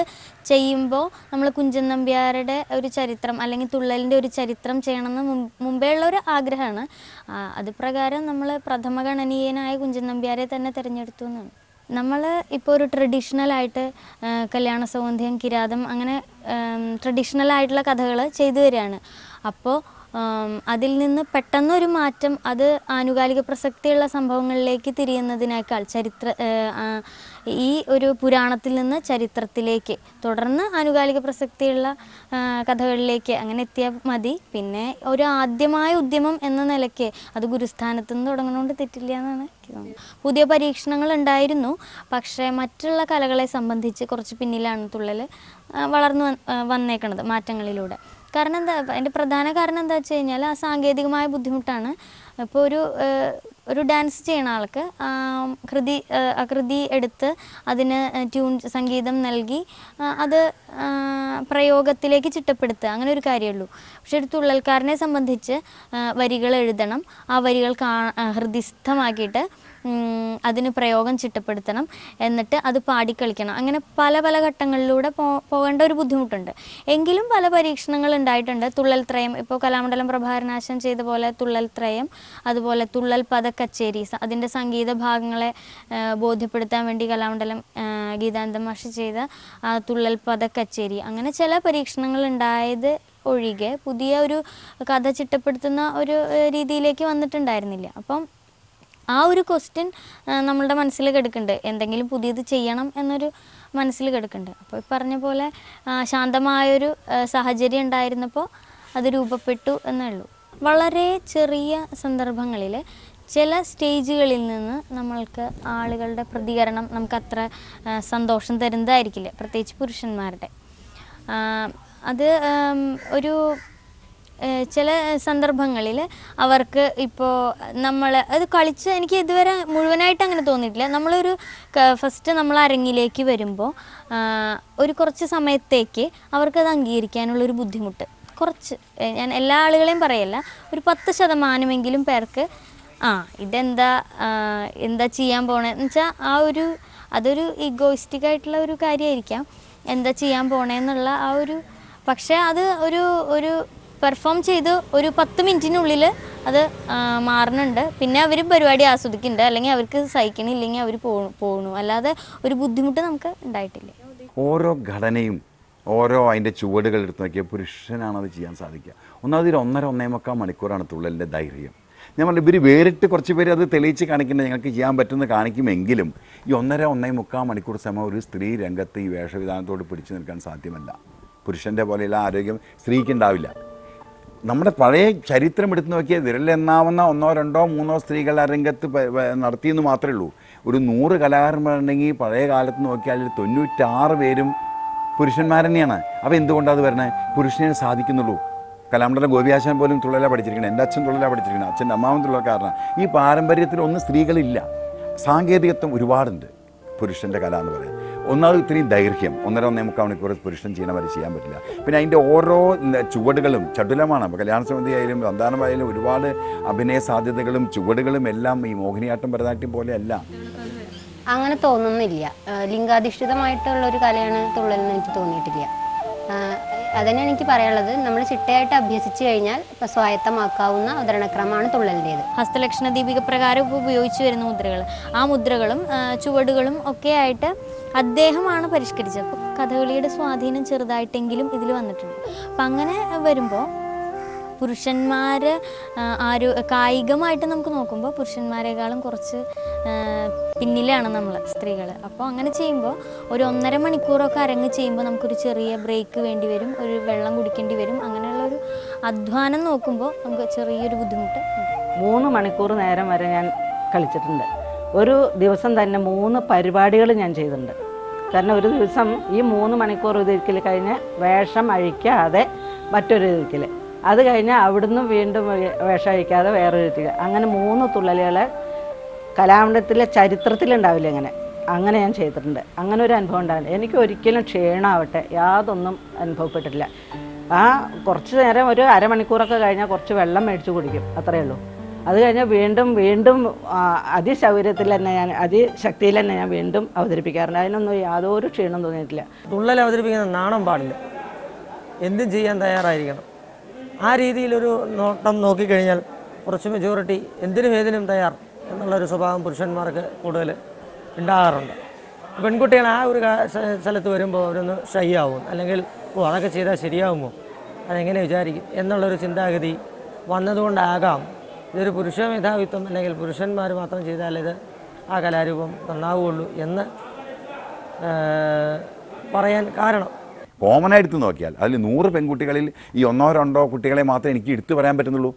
ചെയ്യുമ്പോൾ നമ്മൾ കുഞ്ചൻ നമ്പ്യാരുടെ ഒരു ചരിത്രം അല്ലെങ്കിൽ തുള്ളലിൻ്റെ ഒരു ചരിത്രം ചെയ്യണമെന്ന് മുമ്പേ ഉള്ള ഒരു ആഗ്രഹമാണ്. അത് പ്രകാരം നമ്മൾ പ്രഥമ ഗണനീയനായ കുഞ്ചൻ നമ്പ്യാരെ തന്നെ തിരഞ്ഞെടുത്തു എന്നാണ്. നമ്മൾ ഇപ്പോൾ ഒരു ട്രഡീഷണലായിട്ട് കല്യാണ സൗന്ദര്യം, കിരാതം അങ്ങനെ ട്രഡീഷണലായിട്ടുള്ള കഥകൾ ചെയ്തു വരികയാണ്. അപ്പോൾ അതിൽ നിന്ന് പെട്ടെന്നൊരു മാറ്റം അത് ആനുകാലിക പ്രസക്തിയുള്ള സംഭവങ്ങളിലേക്ക് തിരിയുന്നതിനേക്കാൾ ഈ ഒരു പുരാണത്തിൽ നിന്ന് ചരിത്രത്തിലേക്ക് തുടർന്ന് ആനുകാലിക പ്രസക്തിയുള്ള കഥകളിലേക്ക് അങ്ങനെ എത്തിയാൽ മതി. പിന്നെ ഒരു ആദ്യമായ ഉദ്യമം എന്ന നിലയ്ക്ക് അത് ഗുരുസ്ഥാനത്ത് നിന്ന് തുടങ്ങുന്നതുകൊണ്ട് തെറ്റില്ല എന്നാണ് എനിക്ക് തോന്നുന്നത്. പുതിയ പരീക്ഷണങ്ങൾ ഉണ്ടായിരുന്നു, പക്ഷേ മറ്റുള്ള കലകളെ സംബന്ധിച്ച് കുറച്ച് പിന്നിലാണ് തുള്ളൽ വളർന്നു വന്നേക്കണത് മാറ്റങ്ങളിലൂടെ. കാരണം എന്താ, അതിൻ്റെ പ്രധാന കാരണം എന്താ വെച്ച് കഴിഞ്ഞാൽ ആ സാങ്കേതികമായ ബുദ്ധിമുട്ടാണ്. ഇപ്പോൾ ഒരു ഡാൻസ് ചെയ്യണ ആൾക്ക് കൃതി എടുത്ത് അതിന് സംഗീതം നൽകി അത് പ്രയോഗത്തിലേക്ക് ചിട്ടപ്പെടുത്തുക, അങ്ങനെ ഒരു കാര്യമുള്ളൂ. പക്ഷെ ഒരു തുള്ളൽക്കാരനെ സംബന്ധിച്ച് വരികൾ എഴുതണം, ആ വരികൾ ഹൃദിസ്ഥമാക്കിയിട്ട് അതിന് പ്രയോഗം ചിട്ടപ്പെടുത്തണം, എന്നിട്ട് അത് പാടിക്കളിക്കണം. അങ്ങനെ പല പല ഘട്ടങ്ങളിലൂടെ പോകേണ്ട ഒരു ബുദ്ധിമുട്ടുണ്ട്. എങ്കിലും പല പരീക്ഷണങ്ങൾ ഉണ്ടായിട്ടുണ്ട്. തുള്ളൽ ത്രയം, ഇപ്പോൾ കലാമണ്ഡലം പ്രഭാകരനാശൻ ചെയ്ത പോലെ തുള്ളൽ ത്രയം, അതുപോലെ തുള്ളൽ പദക്കച്ചേരി, അതിൻ്റെ സംഗീത ഭാഗങ്ങളെ ബോധ്യപ്പെടുത്താൻ വേണ്ടി കലാമണ്ഡലം ഗീതാനന്ദ മാഷ് ചെയ്ത തുള്ളൽ പദക്കച്ചേരി, അങ്ങനെ ചില പരീക്ഷണങ്ങൾ ഉണ്ടായത് ഒഴികെ പുതിയ ഒരു കഥ ചിട്ടപ്പെടുത്തുന്ന ഒരു രീതിയിലേക്ക് വന്നിട്ടുണ്ടായിരുന്നില്ല. അപ്പം ആ ഒരു ക്വസ്റ്റ്യൻ നമ്മളുടെ മനസ്സിൽ കിടക്കുന്നുണ്ട്, എന്തെങ്കിലും പുതിയത് ചെയ്യണം എന്നൊരു മനസ്സിൽ കിടക്കുന്നുണ്ട്. അപ്പോൾ പറഞ്ഞ പോലെ ശാന്തമായൊരു സാഹചര്യം ഉണ്ടായിരുന്നപ്പോൾ അത് രൂപപ്പെട്ടു എന്നേ ഉള്ളൂ. വളരെ ചെറിയ സന്ദർഭങ്ങളിൽ ചില സ്റ്റേജുകളിൽ നിന്ന് നമ്മൾക്ക് ആളുകളുടെ പ്രതികരണം നമുക്കത്ര സന്തോഷം തരുന്നതായിരിക്കില്ല, പ്രത്യേകിച്ച് പുരുഷന്മാരുടെ. അത് ഒരു ചില സന്ദർഭങ്ങളിൽ അവർക്ക് ഇപ്പോൾ അത് കളിച്ച് എനിക്ക് ഇതുവരെ മുഴുവനായിട്ട് അങ്ങനെ തോന്നിയിട്ടില്ല. നമ്മളൊരു ഫസ്റ്റ് നമ്മൾ അരങ്ങിലേക്ക് വരുമ്പോൾ ഒരു കുറച്ച് സമയത്തേക്ക് അവർക്കത് അംഗീകരിക്കാനുള്ളൊരു ബുദ്ധിമുട്ട് ഞാൻ എല്ലാ ആളുകളെയും പറയല്ല, ഒരു 10% പേർക്ക് എന്താ ചെയ്യാൻ പോണേന്ന് വെച്ചാൽ അതൊരു ഈഗോയിസ്റ്റിക് ആയിട്ടുള്ള ഒരു കാര്യമായിരിക്കാം, എന്താ ചെയ്യാൻ പോണേന്നുള്ള പക്ഷേ അത് ഒരു പെർഫോം ചെയ്ത് ഒരു 10 മിനിറ്റിനുള്ളിൽ അത് മാറുന്നുണ്ട്. പിന്നെ അവർ പരിപാടി ആസ്വദിക്കുന്നുണ്ട്, അല്ലെങ്കിൽ അവർക്ക് സഹിക്കണില്ലെങ്കിൽ അവർ പോകണു, അല്ലാതെ ഒരു ബുദ്ധിമുട്ട് നമുക്ക് ഉണ്ടായിട്ടില്ല. ഓരോ ഘടനയും അതിൻ്റെ ചുവടുകൾ എടുത്ത് നോക്കിയാൽ പുരുഷനാണത് ചെയ്യാൻ സാധിക്കുക. ഒന്നാമത് 1.5 മണിക്കൂറാണ് തുള്ളലിൻ്റെ ദൈർഘ്യം. ഞാൻ പറഞ്ഞു, ഇവർ വേറിട്ട് കുറച്ച് പേര് അത് തെളിയിച്ച് കാണിക്കേണ്ടത് ഞങ്ങൾക്ക് ചെയ്യാൻ പറ്റുമെന്ന് കാണിക്കുമെങ്കിലും ഈ 1.5 മണിക്കൂർ സമയം ഒരു സ്ത്രീ രംഗത്ത് ഈ വേഷവിധാനത്തോട് പിടിച്ചു നിൽക്കാൻ സാധ്യമല്ല. പുരുഷൻ്റെ പോലെയുള്ള ആരോഗ്യം സ്ത്രീക്കുണ്ടാവില്ല. നമ്മുടെ പഴയ ചരിത്രം എടുത്ത് നോക്കിയാൽ വിരലെണ്ണാവുന്ന 1, 2, 3 സ്ത്രീകൾ ആ രംഗത്ത് നടത്തിയെന്ന് മാത്രമേ ഉള്ളൂ. ഒരു 100 കലാകാരന്മാരുണ്ടെങ്കിൽ പഴയ കാലത്ത് നോക്കിയാൽ 96 പേരും പുരുഷന്മാർ തന്നെയാണ്. അപ്പോൾ എന്തുകൊണ്ടാണ് അത് വരണേ? പുരുഷനെ സാധിക്കുന്നുള്ളൂ. കലാമണ്ഡലം ഗോപിയാശാൻ പോലും തുള്ളലാണ് പഠിച്ചിരിക്കുന്നത്, എൻ്റെ അച്ഛൻ തുള്ളലാണ് പഠിച്ചിരിക്കുന്നത്, അച്ഛൻ്റെ അമ്മാവൻ തുള്ളക്കാരനാണ്. ഈ പാരമ്പര്യത്തിൽ സ്ത്രീകളില്ല. സാങ്കേതികത്വം ഒരുപാടുണ്ട് പുരുഷൻ്റെ കല എന്ന് പറയുന്നത്. ഒന്നാമത് ഇത്രയും ദൈർഘ്യം 1.5 മണിക്കൂർ പുരുഷൻ ചെയ്യണവരെ ചെയ്യാൻ പറ്റില്ല. പിന്നെ അതിൻ്റെ ഓരോ ചുവടുകളും ചടുലമാണ്. അപ്പോൾ കല്യാണസമിതി ആയാലും സന്താനമായാലും ഒരുപാട് അഭിനയ സാധ്യതകളും ചുവടുകളും എല്ലാം ഈ മോഹിനിയാട്ടം ഭരതനാട്യം പോലെയല്ല. അങ്ങനെ തോന്നുന്നില്ല. ലിംഗാധിഷ്ഠിതമായിട്ടുള്ളൊരു കലയാണ് തുള്ളലെന്ന് എനിക്ക് തോന്നിയിട്ടില്ല. അതന്നെയാണ് എനിക്ക് പറയാനുള്ളത്. നമ്മൾ ചിട്ടയായിട്ട് അഭ്യസിച്ചു കഴിഞ്ഞാൽ സ്വായത്തമാക്കാവുന്ന അവതരണക്രമമാണ് തുള്ളലിൻ്റേത്. ഹസ്തലക്ഷണ ദീപിക പ്രകാരം ഇപ്പോൾ ഉപയോഗിച്ചു വരുന്ന മുദ്രകൾ, ആ മുദ്രകളും ചുവടുകളും ഒക്കെ ആയിട്ട് അദ്ദേഹമാണ് പരിഷ്കരിച്ചത്. അപ്പോൾ കഥകളിയുടെ സ്വാധീനം ചെറുതായിട്ടെങ്കിലും ഇതിൽ വന്നിട്ടുണ്ട്. അപ്പം അങ്ങനെ വരുമ്പോൾ പുരുഷന്മാർ കായികമായിട്ട് നമുക്ക് നോക്കുമ്പോൾ പുരുഷന്മാരെക്കാളും കുറച്ച് പിന്നിലാണ് നമ്മൾ സ്ത്രീകൾ. അപ്പോൾ അങ്ങനെ ചെയ്യുമ്പോൾ ഒരു 1.5 മണിക്കൂറൊക്കെ അരങ്ങ് ചെയ്യുമ്പോൾ നമുക്കൊരു ചെറിയ ബ്രേക്ക് വേണ്ടി വരും, ഒരു വെള്ളം കുടിക്കേണ്ടി വരും. അങ്ങനെയുള്ളൊരു അധ്വാനം നോക്കുമ്പോൾ നമുക്ക് ചെറിയൊരു ബുദ്ധിമുട്ട് ഉണ്ട്. 3 മണിക്കൂർ നേരം വരെ ഞാൻ കളിച്ചിട്ടുണ്ട്. ഒരു ദിവസം തന്നെ 3 പരിപാടികൾ ഞാൻ ചെയ്തിട്ടുണ്ട്. കാരണം ഒരു ദിവസം ഈ 3 മണിക്കൂർ ഒരിക്കൽ കഴിഞ്ഞ് വേഷം അഴിക്കാതെ മറ്റൊരു ഒരിക്കൽ, അത് കഴിഞ്ഞാൽ അവിടുന്ന് വീണ്ടും വേഷം അഴിക്കാതെ വേറൊരു ഒരിക്കൽ, അങ്ങനെ 3 തുള്ളലുകൾ കലാമണ്ഡലത്തിലെ ചരിത്രത്തിലുണ്ടാവില്ല. അങ്ങനെ ഞാൻ ചെയ്തിട്ടുണ്ട്. അങ്ങനെ ഒരു അനുഭവം ഉണ്ടാവില്ല. എനിക്ക് ഒരിക്കലും ക്ഷീണമാവട്ടെ യാതൊന്നും അനുഭവപ്പെട്ടിട്ടില്ല. കുറച്ച് നേരം ഒരു അരമണിക്കൂറൊക്കെ കഴിഞ്ഞാൽ കുറച്ച് വെള്ളം മേടിച്ച് കുടിക്കും, അത്രയേ ഉള്ളൂ. അത് കഴിഞ്ഞാൽ വീണ്ടും അതിശൗര്യത്തിൽ തന്നെ അതിശക്തിയിൽ തന്നെ ഞാൻ വീണ്ടും അവതരിപ്പിക്കാറുണ്ട്. അതിനൊന്നും യാതൊരു ക്ഷീണം തോന്നിയിട്ടില്ല. തുള്ളൽ അവതരിപ്പിക്കുന്ന നാണം പാടില്ല, എന്തും ചെയ്യാൻ തയ്യാറായിരിക്കണം. ആ രീതിയിലൊരു നോട്ടം നോക്കിക്കഴിഞ്ഞാൽ കുറച്ച് മെജോറിറ്റി എന്തിനും ഏതിനും തയ്യാർ എന്നുള്ളൊരു സ്വഭാവം പുരുഷന്മാർക്ക് കൂടുതൽ ഉണ്ടാകാറുണ്ട്. പെൺകുട്ടികൾ ആ ഒരു സ്ഥലത്ത് വരുമ്പോൾ അവരൊന്ന് ഷൈ ആവും, അല്ലെങ്കിൽ അതൊക്കെ ചെയ്താൽ ശരിയാവുമോ, അതെങ്ങനെ വിചാരിക്കും എന്നുള്ളൊരു ചിന്താഗതി വന്നതുകൊണ്ടാകാം ഇതൊരു പുരുഷ മേധാവിത്വം അല്ലെങ്കിൽ പുരുഷന്മാർ മാത്രം ചെയ്താൽ ഇത് ആ കലാരൂപം നന്നാവുകയുള്ളൂ എന്ന് പറയാൻ കാരണം. കോമൺ ആയിട്ട് നോക്കിയാൽ അതിൽ 100 പെൺകുട്ടികളിൽ ഈ 1-2 കുട്ടികളെ മാത്രമേ എനിക്ക് എടുത്തു പറയാൻ പറ്റുന്നുള്ളൂ.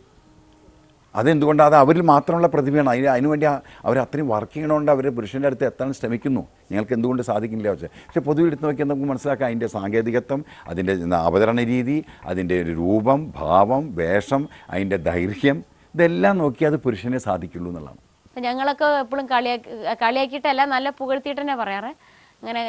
അതെന്തുകൊണ്ട്? അത് അവരിൽ മാത്രമുള്ള പ്രതിഭയാണ്. അതിനുവേണ്ടി അവർ അത്രയും വർക്ക് ചെയ്യണതുകൊണ്ട് അവർ പുരുഷൻ്റെ അടുത്ത് എത്താൻ ശ്രമിക്കുന്നു. ഞങ്ങൾക്ക് എന്തുകൊണ്ട് സാധിക്കുന്നില്ല വെച്ചാൽ. പക്ഷേ പൊതുവെ എടുത്ത് നോക്കിയാൽ നമുക്ക് മനസ്സിലാക്കാം അതിൻ്റെ സാങ്കേതികത്വം, അതിൻ്റെ അവതരണ രീതി, അതിൻ്റെ ഒരു രൂപം, ഭാവം, വേഷം, അതിൻ്റെ ദൈർഘ്യം, ഇതെല്ലാം നോക്കി അത് പുരുഷനെ സാധിക്കുള്ളൂ എന്നുള്ളതാണ്. ഞങ്ങളൊക്കെ എപ്പോഴും കളിയാക്കിയിട്ടല്ല, നല്ല പുകഴ്ത്തിയിട്ട് തന്നെ പറയാറ്. അങ്ങനെ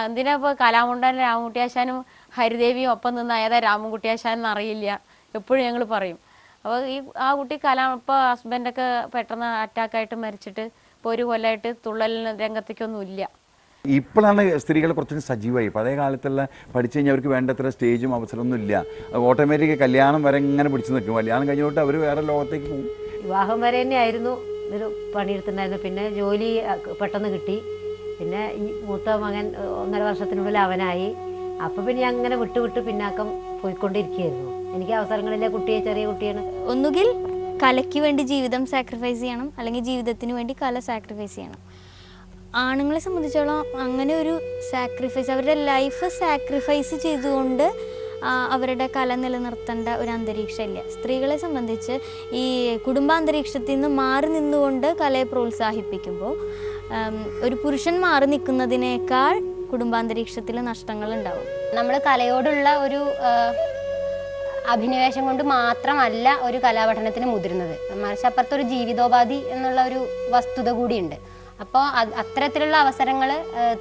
എന്തിനാ ഇപ്പോൾ കലാമുണ്ടൻ രാമൻകുട്ടിയാശാനും ഹരിദേവിയും ഒപ്പം നിന്ന് ഏതാ രാമൻകുട്ടിയാശാൻ എന്നറിയില്ല എപ്പോഴും ഞങ്ങൾ പറയും. അപ്പോൾ ആ കുട്ടി ഇപ്പോൾ ഹസ്ബൻഡൊക്കെ പെട്ടെന്ന് അറ്റാക്കായിട്ട് മരിച്ചിട്ട് ഇപ്പോൾ 1 കൊല്ലമായിട്ട് തുള്ളൽ രംഗത്തേക്കൊന്നും ഇല്ല. ഇപ്പോഴാണ് സ്ത്രീകൾ കുറച്ചുകൂടി സജീവമായി. പഴയ കാലത്തുള്ള പഠിച്ചു കഴിഞ്ഞാൽ അവർക്ക് വേണ്ടത്ര സ്റ്റേജും അവസരമൊന്നും ഇല്ല. ഓട്ടോമാറ്റിക് കല്യാണം വരെ ഇങ്ങനെ പിടിച്ചു നിൽക്കും. കല്യാണം കഴിഞ്ഞിട്ട് അവർ വേറെ ലോകത്തേക്ക് പോകും. വിവാഹം വരെ തന്നെയായിരുന്നു ഇതൊരു പണിയെടുത്തിട്ടുണ്ടായിരുന്നു. പിന്നെ ജോലി പെട്ടെന്ന് കിട്ടി. പിന്നെ ഈ മൂത്ത മകൻ 1.5 വർഷത്തിനുള്ളിൽ അവനായി. അപ്പോൾ പിന്നെ അങ്ങനെ വിട്ട് പിന്നാക്കം പോയിക്കൊണ്ടിരിക്കുകയായിരുന്നു. എനിക്ക് അവസരങ്ങളിലെ കുട്ടിയെ, ചെറിയ കുട്ടിയാണ്. ഒന്നുകിൽ കലയ്ക്ക് വേണ്ടി ജീവിതം സാക്രിഫൈസ് ചെയ്യണം, അല്ലെങ്കിൽ ജീവിതത്തിന് വേണ്ടി കല സാക്രിഫൈസ് ചെയ്യണം. ആണുങ്ങളെ സംബന്ധിച്ചോളം അങ്ങനെ ഒരു സാക്രിഫൈസ്, അവരുടെ ലൈഫ് സാക്രിഫൈസ് ചെയ്തുകൊണ്ട് അവരുടെ കല നിലനിർത്തേണ്ട ഒരു അന്തരീക്ഷം ഇല്ല. സ്ത്രീകളെ സംബന്ധിച്ച് ഈ കുടുംബാന്തരീക്ഷത്തിൽ നിന്ന് മാറി നിന്നുകൊണ്ട് കലയെ പ്രോത്സാഹിപ്പിക്കുമ്പോൾ ഒരു പുരുഷൻ മാറി നിൽക്കുന്നതിനേക്കാൾ കുടുംബാന്തരീക്ഷത്തിൽ നഷ്ടങ്ങൾ ഉണ്ടാവും. നമ്മൾ കലയോടുള്ള ഒരു അഭിനിവേശം കൊണ്ട് മാത്രമല്ല ഒരു കലാപഠനത്തിന് മുതിരുന്നത്, മറിച്ച് അപ്പുറത്തൊരു ജീവിതോപാധി എന്നുള്ള ഒരു വസ്തുത കൂടിയുണ്ട്. അപ്പോൾ അത്തരത്തിലുള്ള അവസരങ്ങൾ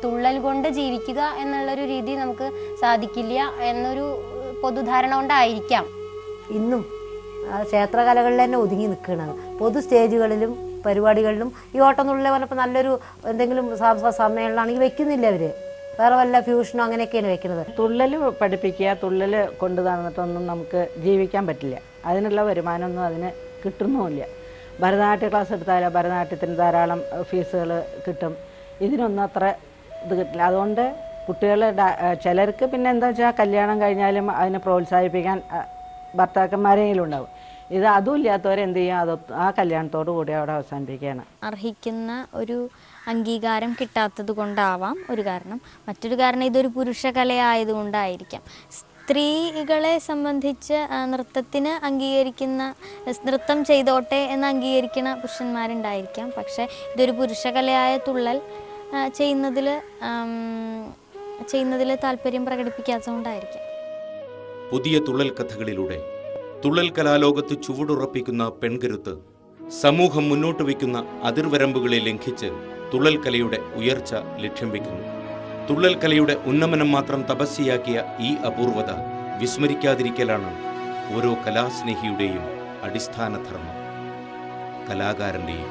തുള്ളൽ കൊണ്ട് ജീവിക്കുക എന്നുള്ളൊരു രീതി നമുക്ക് സാധിക്കില്ല എന്നൊരു പൊതുധാരണ കൊണ്ടായിരിക്കാം ഇന്നും ക്ഷേത്രകലകളിൽ തന്നെ ഒതുങ്ങി നിൽക്കുന്നത്. പൊതു സ്റ്റേജുകളിലും പരിപാടികളിലും ഈ ഓട്ടംതുള്ളൽ പറഞ്ഞപ്പോൾ നല്ലൊരു എന്തെങ്കിലും സമ്മേളനമാണെങ്കിൽ വെക്കുന്നില്ല അവർ. വേറെ വല്ല ഫ്യൂഷനോ അങ്ങനെയൊക്കെയാണ് വെക്കുന്നത്. തുള്ളൽ പഠിപ്പിക്കുക, തുള്ളൽ കൊണ്ട് നടന്നിട്ടൊന്നും നമുക്ക് ജീവിക്കാൻ പറ്റില്ല. അതിനുള്ള വരുമാനമൊന്നും അതിന് കിട്ടുന്നുമില്ല. ഭരതനാട്യ ക്ലാസ് എടുത്താൽ ഭരതനാട്യത്തിന് ധാരാളം ഫീസുകൾ കിട്ടും. ഇതിനൊന്നും അത്ര ഇത് കിട്ടില്ല. അതുകൊണ്ട് കുട്ടികൾ ചിലർക്ക് പിന്നെ എന്താ വെച്ചാൽ കല്യാണം കഴിഞ്ഞാലും അതിനെ പ്രോത്സാഹിപ്പിക്കാൻ ഭർത്താക്കന്മാരെങ്കിലും ഉണ്ടാവും. ഇത് അതും ഇല്ലാത്തവരെന്ത് ചെയ്യും, അത് ആ കല്യാണത്തോടു കൂടി അവിടെ അവസാനിപ്പിക്കുകയാണ്. അർഹിക്കുന്ന ഒരു അംഗീകാരം കിട്ടാത്തത് കൊണ്ടാവാം ഒരു കാരണം. മറ്റൊരു കാരണം ഇതൊരു പുരുഷ കലയായതുകൊണ്ടായിരിക്കാം. സ്ത്രീകളെ സംബന്ധിച്ച് നൃത്തത്തിന് അംഗീകരിക്കുന്ന, നൃത്തം ചെയ്തോട്ടെ എന്ന് അംഗീകരിക്കുന്ന പുരുഷന്മാരുണ്ടായിരിക്കാം. പക്ഷേ ഇതൊരു പുരുഷ കലയായ തുള്ളൽ ചെയ്യുന്നതിൽ താല്പര്യം പ്രകടിപ്പിക്കാത്തതുകൊണ്ടായിരിക്കാം. പുതിയ തുള്ളൽ കഥകളിലൂടെ തുള്ളൽ കലാലോകത്ത് ചുവടുറപ്പിക്കുന്ന പെൺകരുത്ത് സമൂഹം മുന്നോട്ട് വയ്ക്കുന്ന അതിർവരമ്പുകളെ ലംഘിച്ച് തുള്ളൽ കലയുടെ ഉയർച്ച ലക്ഷ്യം വയ്ക്കുന്നു. തുള്ളൽ കലയുടെ ഉന്നമനം മാത്രം തപസ്യയാക്കിയ ഈ അപൂർവത വിസ്മരിക്കാതിരിക്കലാണ് ഓരോ കലാസ്നേഹിയുടെയും അടിസ്ഥാന ധർമ്മം, കലാകാരൻ്റെയും.